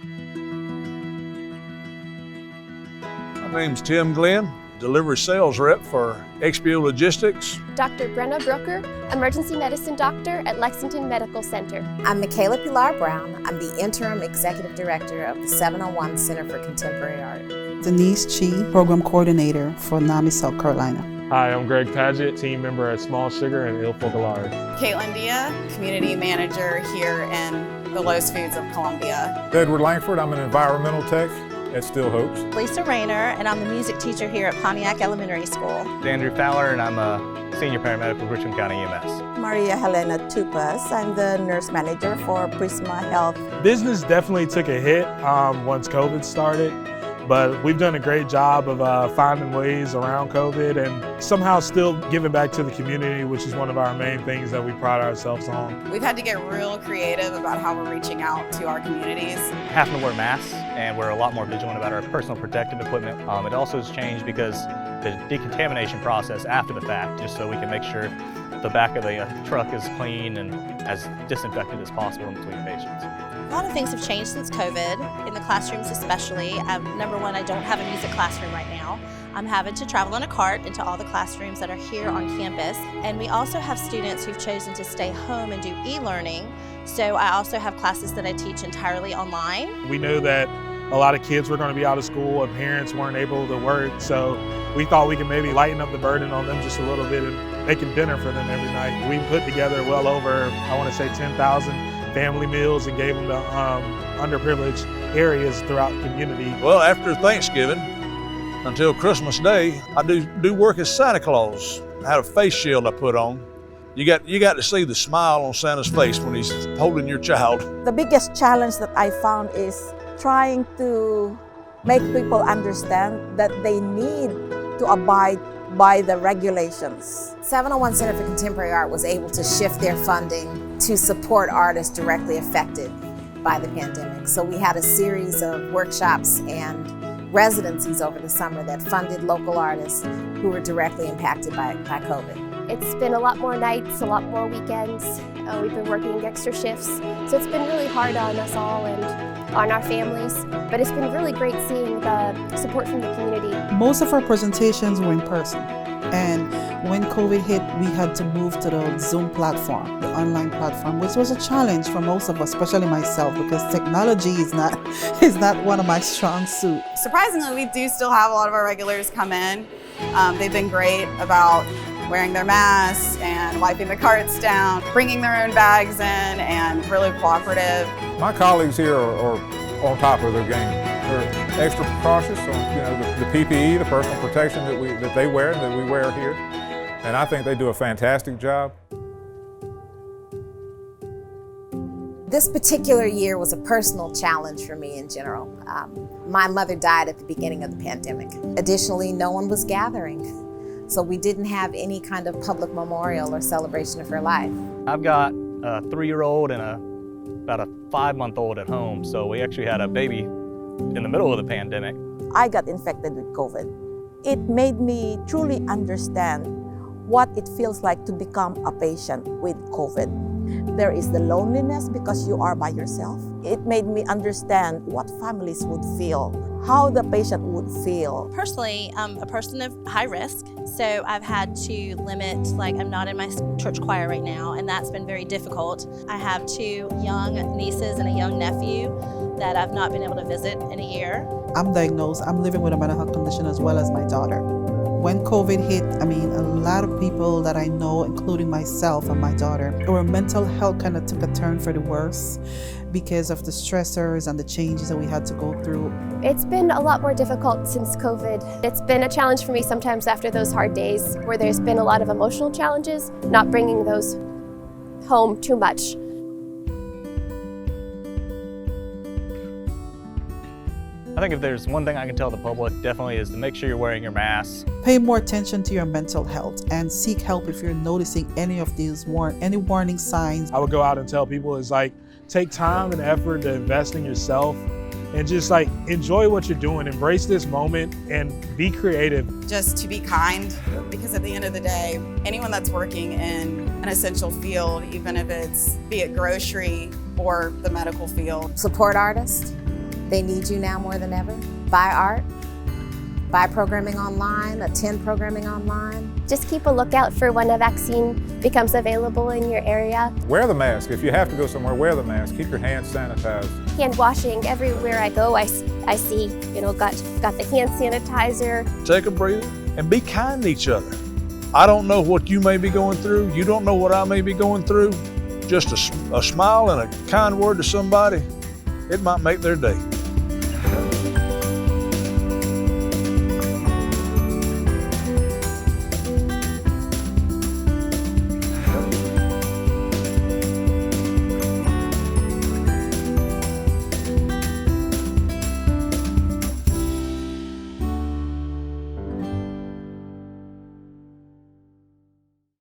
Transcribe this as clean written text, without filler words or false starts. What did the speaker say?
My name's Tim Glenn, delivery sales rep for XPO Logistics. Dr. Brenna Brucker, emergency medicine doctor at Lexington Medical Center. I'm Michaela Pilar Brown. I'm the interim executive director of the 701 Center for Contemporary Art. Deniece, program coordinator for NAMI, South Carolina. Hi, I'm Greg Padgett, team member at smallSUGAR and UofSC. Kaitlin, community manager here in the Lowe's Foods of Columbia. Edward Langford, I'm an environmental tech at Still Hopes. Rayner, and I'm the music teacher here at Pontiac Elementary School. Andrew Fowler, and I'm a senior paramedic with Richmond County EMS. Helena Tupas, I'm the nurse manager for Prisma Health. Business definitely took a hit once COVID started, but we've done a great job of finding ways around COVID and somehow still giving back to the community, which is one of our main things that we pride ourselves on. We've had to get real creative about how we're reaching out to our communities. Having to wear masks, and we're a lot more vigilant about our personal protective equipment. It also has changed because the decontamination process after the fact, just so we can make sure the back of the truck is clean and as disinfected as possible in between patients. A lot of things have changed since COVID, in the classrooms especially. Number one, I don't have a music classroom right now. I'm having to travel in a cart into all the classrooms that are here on campus. And we also have students who've chosen to stay home and do e-learning. So I also have classes that I teach entirely online. We knew that a lot of kids were going to be out of school and parents weren't able to work. So we thought we could maybe lighten up the burden on them just a little bit and making dinner for them every night. We put together well over, I want to say 10,000 family meals and gave them to underprivileged areas throughout the community. Well, after Thanksgiving until Christmas Day, I do work as Santa Claus. I had a face shield I put on. You got to see the smile on Santa's face when he's holding your child. The biggest challenge that I found is trying to make people understand that they need to abide by the regulations. 701 Center for Contemporary Art was able to shift their funding to support artists directly affected by the pandemic. So we had a series of workshops and residencies over the summer that funded local artists who were directly impacted by COVID. It's been a lot more nights, a lot more weekends. We've been working extra shifts. So it's been really hard on us all and on our families, but it's been really great seeing the support from the community. Most of our presentations were in person. And when COVID hit, we had to move to the Zoom platform, the online platform, which was a challenge for most of us, especially myself, because technology is not one of my strong suits. Surprisingly, we do still have a lot of our regulars come in. They've been great about wearing their masks and wiping the carts down, bringing their own bags in, and really cooperative. My colleagues here are on top of their game. They're extra cautious on the PPE, the personal protection that they wear and that we wear here. And I think they do a fantastic job. This particular year was a personal challenge for me in general. My mother died at the beginning of the pandemic. Additionally, no one was gathering. So we didn't have any kind of public memorial or celebration of her life. I've got a 3-year-old and about a 5-month-old at home, so we actually had a baby in the middle of the pandemic. I got infected with COVID. It made me truly understand what it feels like to become a patient with COVID. There is the loneliness because you are by yourself. It made me understand what families would feel, how the patient would feel. Personally, I'm a person of high risk, so I've had to limit, I'm not in my church choir right now, and that's been very difficult. I have 2 young nieces and a young nephew that I've not been able to visit in a year. I'm diagnosed. I'm living with a mental health condition as well as my daughter. When COVID hit, a lot of people that I know, including myself and my daughter, our mental health kind of took a turn for the worse because of the stressors and the changes that we had to go through. It's been a lot more difficult since COVID. It's been a challenge for me sometimes after those hard days where there's been a lot of emotional challenges, not bringing those home too much. I think if there's one thing I can tell the public, definitely is to make sure you're wearing your mask. Pay more attention to your mental health and seek help if you're noticing any of these warning signs. I would go out and tell people take time and effort to invest in yourself and just enjoy what you're doing, embrace this moment and be creative. Just to be kind, because at the end of the day, anyone that's working in an essential field, even if it's be it grocery or the medical field. Support artists, They need you now more than ever. Buy art, buy programming online, attend programming online. Just keep a lookout for when a vaccine becomes available in your area. Wear the mask. If you have to go somewhere, wear the mask. Keep your hands sanitized. Hand washing, everywhere I go, I see, got the hand sanitizer. Take a breather and be kind to each other. I don't know what you may be going through. You don't know what I may be going through. Just a smile and a kind word to somebody, it might make their day.